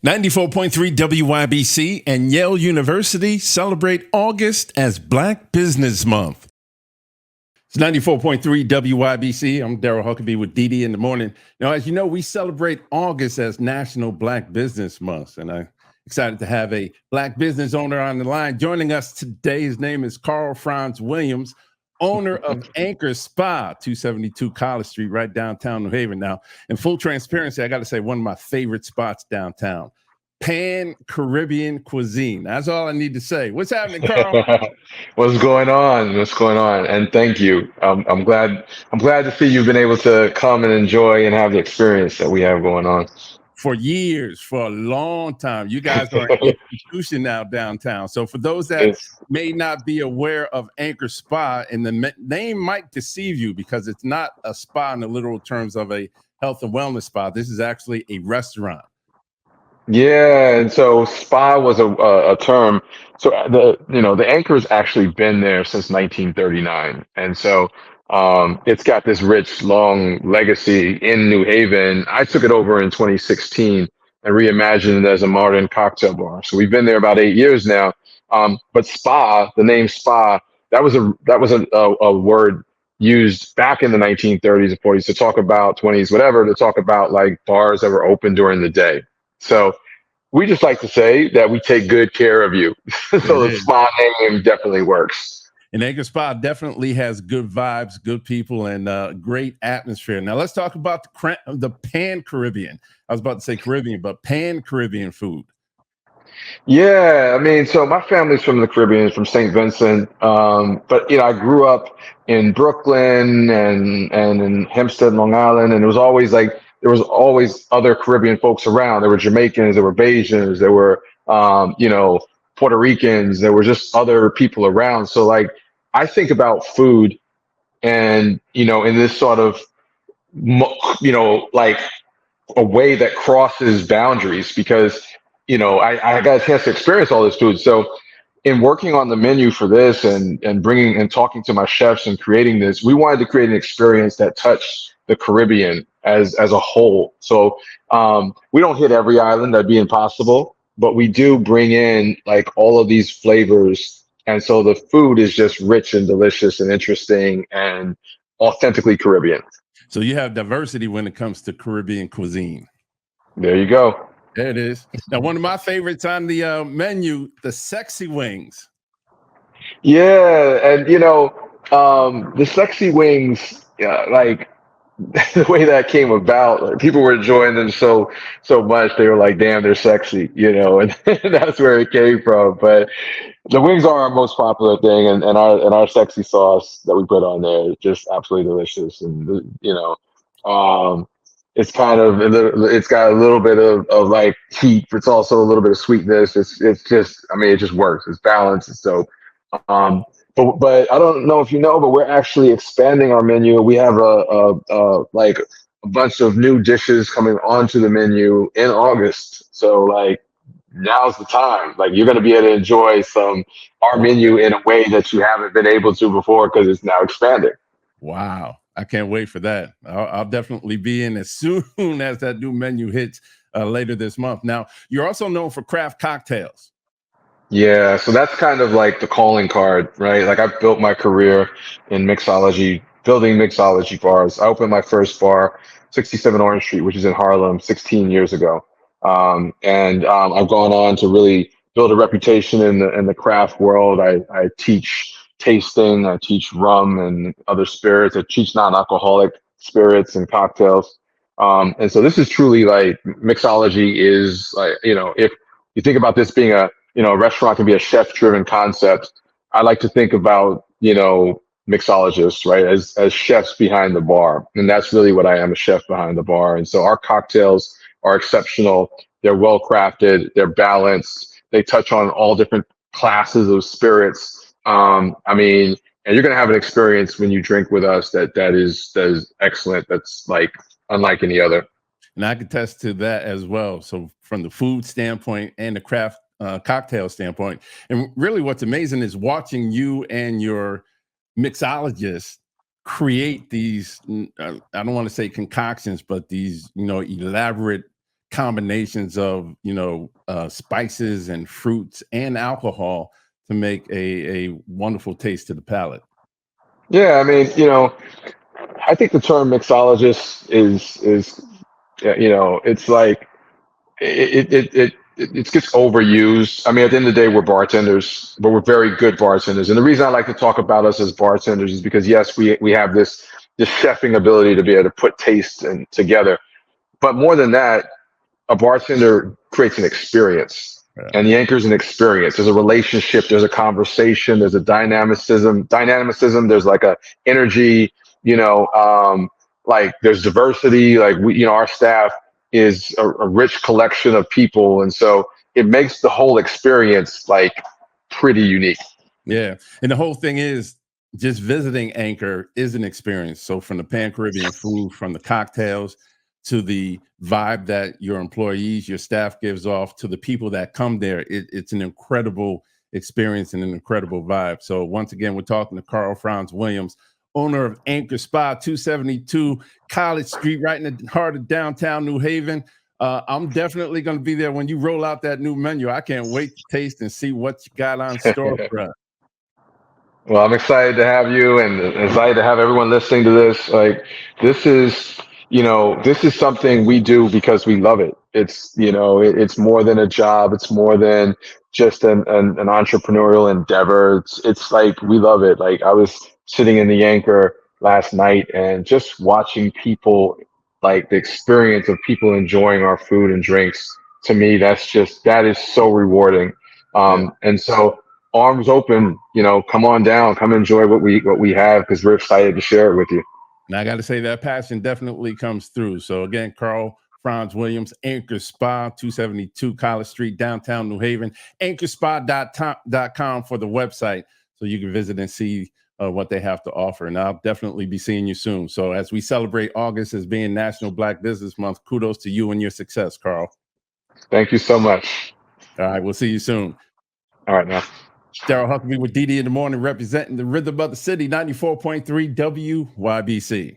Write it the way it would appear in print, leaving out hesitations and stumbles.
94.3 WYBC and Yale University celebrate August as Black Business Month. It's 94.3 WYBC. I'm Daryl Huckabee with Dee in the morning. Now, as you know, we celebrate August as National Black Business Month, and I'm excited to have a Black business owner on the line. Joining us today, his name is Carl Franz Williams, owner of Anchor Spa, 272 College Street, right downtown New Haven. Now, in full transparency, I got to say, one of my favorite spots downtown. Pan-Caribbean cuisine. That's all I need to say. What's happening, Carl? What's going on? What's going on? And thank you. I'm glad. I'm glad to see you've been able to come and enjoy and have the experience that we have going on. For years, for a long time. You guys are an institution now downtown. So for those that may not be aware of Anchor Spa, and the name might deceive you because it's not a spa in the literal terms of a health and wellness spa. This is actually a restaurant. Yeah, and so spa was a term. So the anchor's actually been there since 1939, and so it's got this rich, long legacy in New Haven. I took it over in 2016 and reimagined it as a modern cocktail bar. So we've been there about 8 years now. But spa, the name spa, that was a word used back in the 1930s and 40s to talk about 20s, whatever, to talk about like bars that were open during the day. So we just like to say that we take good care of you. So the spa name definitely works. And Anchor Spa definitely has good vibes, good people, and great atmosphere. Now let's talk about the Pan-Caribbean. I was about to say Caribbean, but Pan-Caribbean food. Yeah, I mean, so my family's from the Caribbean, from St. Vincent. But I grew up in Brooklyn and in Hempstead, Long Island, and it was always like there was always other Caribbean folks around. There were Jamaicans, there were Bajans, there were Puerto Ricans, there were just other people around. So like I think about food and in this sort of like a way that crosses boundaries because I got a chance to experience all this food. So in working on the menu for this and bringing and talking to my chefs and creating this, we wanted to create an experience that touched the Caribbean as a whole. So we don't hit every island, that'd be impossible, but we do bring in like all of these flavors. And so the food is just rich and delicious and interesting and authentically Caribbean. So you have diversity when it comes to Caribbean cuisine. There you go. There it is. Now, one of my favorites on the menu, the sexy wings. Yeah, and the sexy wings, like the way that came about, like, people were enjoying them so much. They were like, "Damn, they're sexy," and that's where it came from. But the wings are our most popular thing, and our sexy sauce that we put on there is just absolutely delicious. And it's kind of it's got a little bit of like heat, but it's also a little bit of sweetness. It's just, I mean, it just works. It's balanced. It's dope. But I don't know if you know, but we're actually expanding our menu. We have like a bunch of new dishes coming onto the menu in August. So like now's the time. Like you're gonna be able to enjoy our menu in a way that you haven't been able to before because it's now expanding. Wow. I can't wait for that. I'll definitely be in as soon as that new menu hits later this month. Now, you're also known for craft cocktails. Yeah, so that's kind of like the calling card, right? Like I've built my career in mixology, building mixology bars. I opened my first bar, 67 Orange Street, which is in Harlem, 16 years ago. And I've gone on to really build a reputation in the craft world. I teach tasting, I teach rum and other spirits, I teach non-alcoholic spirits and cocktails. And so this is truly like mixology is like, if you think about this being a restaurant can be a chef-driven concept. I like to think about, mixologists, right, as chefs behind the bar. And that's really what I am, a chef behind the bar. And so our cocktails are exceptional. They're well crafted, they're balanced, they touch on all different classes of spirits. I mean, and you're gonna have an experience when you drink with us that is excellent. That's like unlike any other. And I can attest to that as well. So from the food standpoint and the craft cocktail standpoint, and really what's amazing is watching you and your mixologists create these, I don't want to say concoctions, but these, elaborate combinations of, spices and fruits and alcohol to make a wonderful taste to the palate. Yeah, I mean, I think the term mixologist is it's like it gets overused. I mean, at the end of the day, we're bartenders, but we're very good bartenders. And the reason I like to talk about us as bartenders is because yes, we have this chefing ability to be able to put taste and together. But more than that, a bartender creates an experience, Yeah. and the anchor's an experience. There's a relationship, there's a conversation, there's a dynamicism. There's like a energy, like there's diversity. Like our staff is a rich collection of people, and so it makes the whole experience like pretty unique. Yeah. And the whole thing is just visiting Anchor is an experience. So from the Pan Caribbean food, from the cocktails to the vibe that your employees, your staff gives off to the people that come there, it's an incredible experience and an incredible vibe. So once again, we're talking to Carl Franz Williams, owner of Anchor Spa, 272 College Street, right in the heart of downtown New Haven. I'm definitely going to be there when you roll out that new menu. I can't wait to taste and see what you got on store for us. Well, I'm excited to have you and excited to have everyone listening to this. Like, this is, this is something we do because we love it. It's, it's more than a job. It's more than just an entrepreneurial endeavor. It's like, we love it. Like, I was sitting in the Anchor last night and just watching people, like the experience of people enjoying our food and drinks. To me, that is so rewarding. And so, arms open, come on down, come enjoy what we have, because we're excited to share it with you. And I got to say that passion definitely comes through. So again, Carl Franz Williams, Anchor Spa, 272 College Street, downtown New Haven, anchorspa.com for the website, so you can visit and see what they have to offer. And I'll definitely be seeing you soon. So as we celebrate August as being National Black Business Month, kudos to you and your success, Carl. Thank you so much. All right, we'll see you soon. All right, now. Daryl Huckabee with Didi in the morning, representing the rhythm of the city, 94.3 WYBC.